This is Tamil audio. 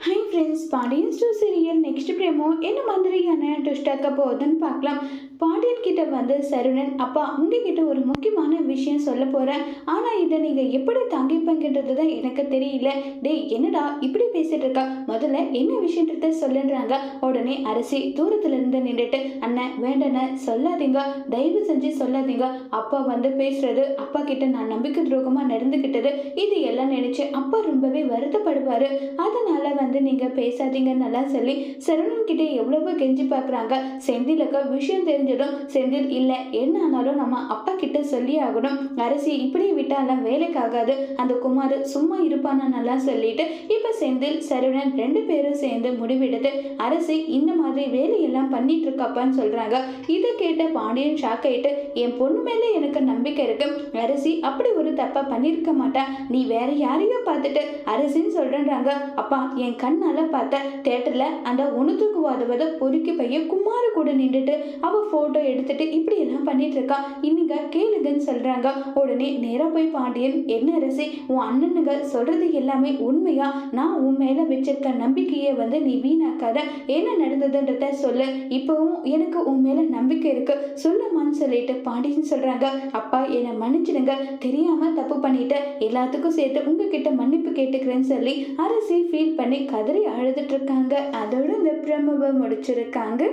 High friends, Pandian store serial next promo என்ன மாதிரியான ட்விஸ்ட் ஆக்க போகுதுன்னு பார்க்கலாம். பாண்டியன் கிட்ட வந்து சரவணன், அப்பா உங்ககிட்ட ஒரு முக்கியமான விஷயம் சொல்ல போறேன், ஆனா இதை நீங்க எப்படி தாங்கிப்பீங்கன்றது தான் எனக்கு தெரியல. டேய் என்னடா இப்படி பேசிட்டு இருக்கா, முதல்ல என்ன விஷயன்றத சொல்லுன்றாங்க. உடனே அரசி தூரத்துல இருந்து நின்றுட்டு, அண்ணன் வேண்டன சொல்லாதீங்க, தயவு செஞ்சு சொல்லாதீங்க. அப்பா வந்து பேசுறது, அப்பா கிட்ட நான் நம்பிக்கை துரோகமா நடந்துகிட்டது, இது எல்லாம் நினைச்சு அப்பா ரொம்பவே வருத்தப்படுவாரு. அதனால வந்து நீங்க பேசாதீங்கன்னு சொல்லி சரவணன் கிட்ட எவ்வளவு கெஞ்சி பாக்குறாங்க. செந்திலுக்கு விஷயம் தெரிஞ்சதும் செந்தில் இல்ல என்ன ஆனாலும் நம்ம அப்பா கிட்ட சொல்லி ஆகணும், அரசி இப்படி விட்டாலாம் வேலைக்கு ஆகாது, அந்த குமார் சும்மா இருப்பான்னு சொல்லிட்டு இப்ப செந்தில் சரவணன் ரெண்டு பேரும் சேர்ந்து முடிவெடுத்து அரசி இந்த மாதிரி வேலையெல்லாம் பண்ணிட்டு இருக்காப்பான்னு சொல்றாங்க. இதை கேட்ட பாண்டியன் ஷாக் ஆயிட்டு, என் பொண்ணு மேல எனக்கு நம்பிக்கை இருக்கு, அரசி அப்படி ஒரு தப்பா பண்ணிருக்க மாட்டா, நீ வேற யாரையோ பார்த்துட்டு அரசின்னு சொல்றேன்றாங்க. அப்பா என் கண்ணால பார்த்த தேட்டர்ல அந்த உணர்த்துக்குவாதவத பொறுக்கி பையன் குமார கூட நின்றுட்டு அவ போட்டோ எடுத்துட்டு இப்படி எல்லாம் பண்ணிட்டு இருக்கா, இன்னிங்க கேளுங்கன்னு சொல்றாங்க. உடனே நேரா போய் பாண்டியன், என்ன அரசி உன் அண்ணனுங்க சொல்றது எல்லாமே உண்மையா, நான் உன் மேல வச்சிருக்க நம்பிக்கையை வந்து நீ வீணாக்காத, என்ன நடந்ததுன்றத சொல்லு, இப்பவும் எனக்கு உன் மேல நம்பிக்கை இருக்கு சொல்லுமான்னு சொல்லிட்டு பாண்டியன் சொல்றாங்க. அப்பா என்னை மன்னிச்சிடுங்க, தெரியாம தப்பு பண்ணிட்டேன், எல்லாத்துக்கும் சேர்த்து உங்ககிட்ட மன்னிப்பு கேட்டுக்கிறேன்னு சொல்லி அரசி ஃபீல் பண்ணி கதறி அழுதுட்டு இருக்காங்க. அதோட இந்த பிரமவை முடிச்சிருக்காங்க.